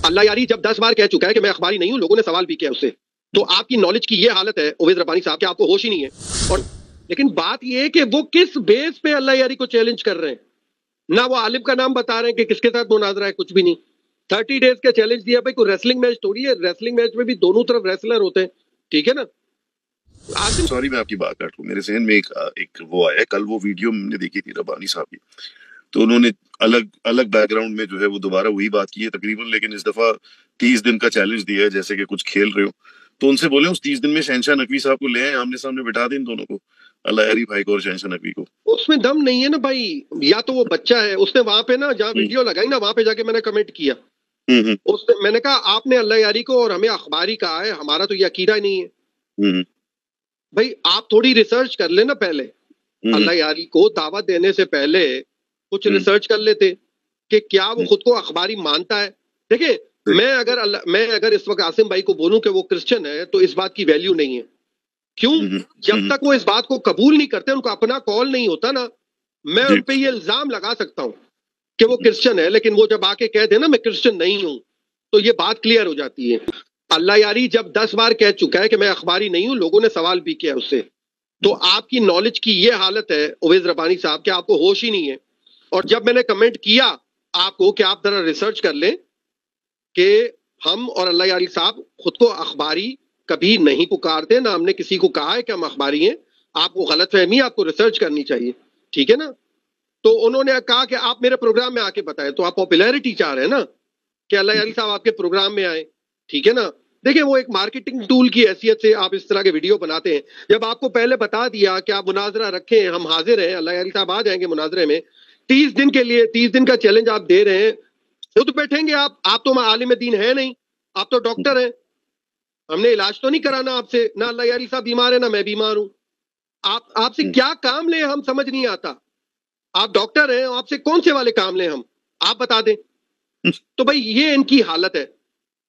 अल्लाह यारी जब 10 बार कह चुका है कि मैं अखबारी नहीं हूं, लोगों ने सवाल भी किया उससे, तो आपकी नॉलेज की ये हालत है उवैस रब्बानी साहब कि आपको होश ही नहीं है। और लेकिन बात ये है कि वो किस बेस पे अल्लाह यारी को चैलेंज कर रहे हैं, ना वो आलिम का नाम बता रहे हैं कि किसके साथ मुनाजरा है, कुछ भी नहीं। 30 डेज का चैलेंज दिया भाई, कोई रेसलिंग मैच थोड़ी है, रेसलिंग मैच में भी दोनों तरफ रेसलर होते हैं, ठीक है ना। सॉरी मैं आपकी बात काट रहा हूँ, मेरे जहन में एक वो आया कल, वो वीडियो मैंने देखी थी रब्बानी साहब की, तो उन्होंने अलग अलग बैकग्राउंड में जो है वो दोबारा वही बात की है तकरीबन, लेकिन इस दफा 30 दिन का चैलेंज दिया है, जैसे कि कुछ खेल रहे हो। तो उनसे बोले उस 30 दिन में शहनशाह नकवी साहब को ले आए, आमने सामने बिठा दें इन दोनों को, अल्लाह यारी भाई को और शहनशाह नकवी को। उसमें दम नहीं है ना भाई, या तो वो बच्चा है, उसने वहां पे ना जहाँ वीडियो लगाई ना, वहां पे जाके मैंने कमेंट किया, उसने मैंने कहा आपने अल्लाह यारी को और हमें अखबारी कहा है, हमारा तो ये अकीदा ही नहीं है। भाई आप थोड़ी रिसर्च कर लेना पहले, अल्लाह यारी को दावत देने से पहले कुछ रिसर्च कर लेते कि क्या वो खुद को अखबारी मानता है। देखिए मैं अगर इस वक्त आसिम भाई को बोलूं कि वो क्रिश्चियन है, तो इस बात की वैल्यू नहीं है। क्यों? जब तक वो इस बात को कबूल नहीं करते, उनको अपना कॉल नहीं होता ना, मैं उन पे ये इल्जाम लगा सकता हूं कि वो क्रिश्चियन है, लेकिन वो जब आके कह दे ना मैं क्रिश्चियन नहीं हूं, तो ये बात क्लियर हो जाती है। अल्लाह यारी जब 10 बार कह चुका है कि मैं अखबारी नहीं हूं, लोगों ने सवाल भी किया उससे, तो आपकी नॉलेज की ये हालत है उवैस रब्बानी साहब कि आपको होश ही नहीं है। और जब मैंने कमेंट किया आपको कि आप जरा रिसर्च कर लें कि हम और अल्लाह यारी साहब खुद को अखबारी कभी नहीं पुकारते, ना हमने किसी को कहा है कि हम अखबारी हैं, आपको गलतफहमी, आपको रिसर्च करनी चाहिए, ठीक है ना। तो उन्होंने कहा कि आप मेरे प्रोग्राम में आके बताएं, तो आप पॉपुलैरिटी चाह रहे हैं ना कि अल्लाह यारी साहब आपके प्रोग्राम में आए, ठीक है ना। देखिए वो एक मार्केटिंग टूल की हैसियत से आप इस तरह के वीडियो बनाते हैं। जब आपको पहले बता दिया कि आप मुनाजरा रखें, हम हाजिर हैं, अल्लाह यारी साहब आ जाएंगे मुनाजरे में, 30 दिन के लिए 30 दिन का चैलेंज आप दे रहे हैं, खुद बैठेंगे आप तो आलिम दीन है नहीं, आप तो डॉक्टर हैं, हमने इलाज तो नहीं कराना आपसे, ना अल्लाह यारी साहब बीमार है ना मैं बीमार हूं, आपसे क्या काम ले हम समझ नहीं आता। आप डॉक्टर हैं, आपसे कौन से वाले काम ले हम, आप बता दें। तो भाई ये इनकी हालत है,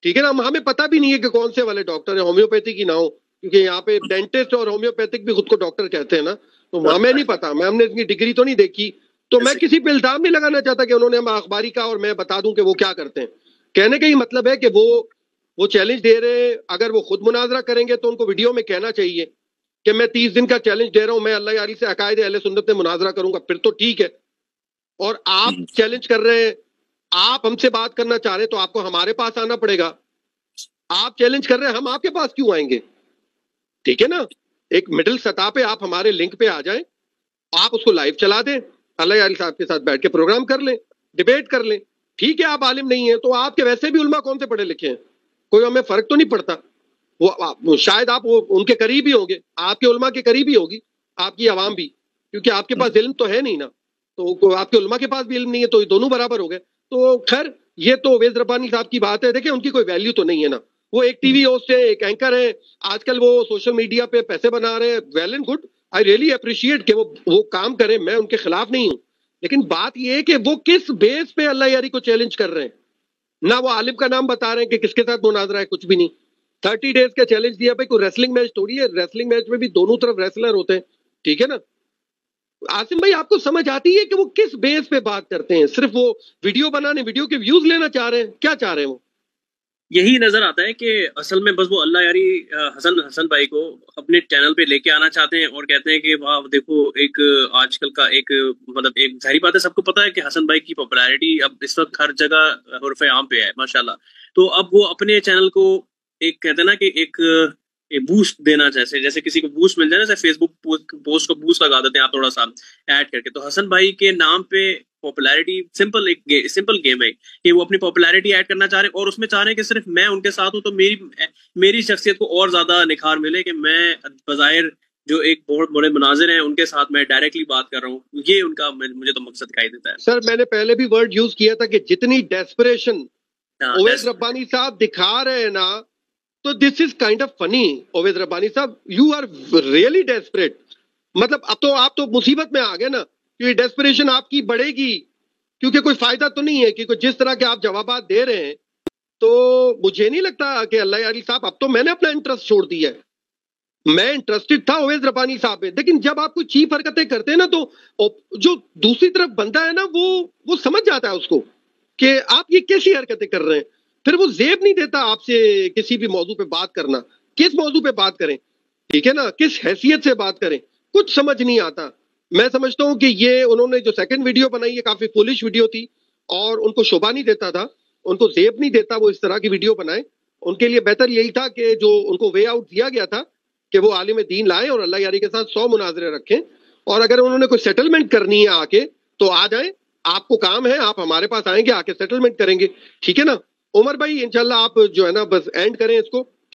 ठीक है ना। हमें पता भी नहीं है कि कौन से वाले डॉक्टर है, होम्योपैथिक ही ना हो, क्योंकि यहाँ पे डेंटिस्ट और होम्योपैथिक भी खुद को डॉक्टर कहते हैं ना, तो हमें नहीं पता, हमने इसकी डिग्री तो नहीं देखी, तो मैं किसी पे इल्जाम नहीं लगाना चाहता कि उन्होंने हम अखबारी का और मैं बता दूं कि वो क्या करते हैं। कहने का ही मतलब है कि वो चैलेंज दे रहे हैं, अगर वो खुद मुनाजरा करेंगे तो उनको वीडियो में कहना चाहिए कि मैं 30 दिन का चैलेंज दे रहा हूं, मैं अल्लाह यारी से अकायदे अहले सुन्नत में मुनाजरा करूंगा, फिर तो ठीक है। और आप चैलेंज कर रहे हैं, आप हमसे बात करना चाह रहे हैं, तो आपको हमारे पास आना पड़ेगा। आप चैलेंज कर रहे हैं, हम आपके पास क्यों आएंगे, ठीक है ना। एक मिडिल सतह पे आप हमारे लिंक पे आ जाएं, आप उसको लाइव चला दें, अल्लाह यारी साहब के साथ बैठ के प्रोग्राम कर लें, डिबेट कर लें। ठीक है आप आलिम नहीं है, तो आपके वैसे भी उलमा कौन से पढ़े लिखे हैं, कोई हमें फर्क तो नहीं पड़ता। वो शायद आप वो उनके करीब ही होंगे, आपके उलमा के करीब ही होगी आपकी आवाम भी, क्योंकि आपके पास इल्म तो है नहीं ना, तो आपके उलमा के पास भी इल्म नहीं है, तो दोनों बराबर हो गए। तो खैर ये तो उवैस रब्बानी साहब की बात है, देखिए उनकी कोई वैल्यू तो नहीं है ना, वो एक टीवी होस्ट है, एक एंकर है, आजकल वो सोशल मीडिया पे पैसे बना रहे हैं, well and good, I really appreciate कि वो काम करें, मैं उनके खिलाफ नहीं हूं। लेकिन बात ये है कि वो किस बेस पे अल्लाह यारी को चैलेंज कर रहे हैं, ना वो आलिम का नाम बता रहे हैं कि किसके साथ मुनाजरा है, कुछ भी नहीं। 30 डेज का चैलेंज दिया भाई, कोई रेसलिंग मैच थोड़ी है, रेसलिंग मैच में भी दोनों तरफ रेसलर होते हैं, ठीक है ना। आसिम भाई आपको समझ आती है कि वो किस बेस पे बात करते हैं, सिर्फ वो वीडियो बनाने, वीडियो के व्यूज लेना चाह रहे हैं, क्या चाह रहे हैं वो? यही नजर आता है कि असल में बस वो अल्लाह यारी हसन भाई को अपने चैनल पे लेके आना चाहते हैं और कहते हैं कि वाह देखो एक आजकल का एक मतलब एक जाहिर बात है, सबको पता है कि हसन भाई की पॉपुलैरिटी अब इस वक्त हर जगह हुर्फ़े आम पे है माशाल्लाह। तो अब वो अपने चैनल को एक कहते हैं ना कि एक बूस्ट देना, जैसे जैसे किसी को बूस्ट मिल जाए ना, जैसे फेसबुक पोस्ट को बूस्ट लगा देते हैं आप थोड़ा सा ऐड करके, तो हसन भाई के नाम पे पॉपुलैरिटी सिंपल गेम है कि वो अपनी पॉपुलैरिटी ऐड करना चाह रहे हैं और उसमें चाह रहे हैं कि सिर्फ मैं उनके साथ हूं तो मेरी शख्सियत को और ज्यादा निखार मिले, कि मैं बज़ाहिर जो एक बहुत बड़े मुनाजिर हैं उनके साथ मैं डायरेक्टली बात कर रहा हूँ, ये उनका मुझे तो मकसद दिखाई देता है। सर मैंने पहले भी वर्ड यूज किया था कि जितनी डेस्परेशन उवैस रब्बानी साहब दिखा रहे हैं ना, तो this is kind of funny. Uwais Rabbani साहब यू आर रियली डेस्परेट, मतलब अब तो आप तो मुसीबत में आ गए ना, क्योंकि डेस्परेशन आपकी बढ़ेगी, क्योंकि कोई फायदा तो नहीं है, क्योंकि जिस तरह के आप जवाब दे रहे हैं, तो मुझे नहीं लगता कि अल्लाह यारी साहब, अब तो मैंने अपना इंटरेस्ट छोड़ दिया है, मैं इंटरेस्टेड था उवैस रब्बानी साहब में, लेकिन जब आप कोई चीप हरकतें करते हैं ना, तो जो दूसरी तरफ बंदा है ना, वो समझ जाता है उसको कि आप ये कैसी हरकतें कर रहे हैं, फिर वो जेब नहीं देता आपसे किसी भी मौजू पे बात करना। किस मौजू पे बात करें, ठीक है ना, किस हैसियत से बात करें, कुछ समझ नहीं आता। मैं समझता हूं कि ये उन्होंने जो सेकंड वीडियो बनाई है काफी फुलिश वीडियो थी, और उनको शोभा नहीं देता था, उनको जेब नहीं देता वो इस तरह की वीडियो बनाए। उनके लिए बेहतर यही था कि जो उनको वे आउट दिया गया था कि वो आलिम दीन लाए और अल्लाह यारी के साथ 100 मुनाजरे रखें, और अगर उन्होंने कोई सेटलमेंट करनी है आके तो आ जाए, आपको काम है, आप हमारे पास आएंगे, आके सेटलमेंट करेंगे, ठीक है ना। उमर भाई इंशाल्लाह आप जो है ना बस एंड करें इसको।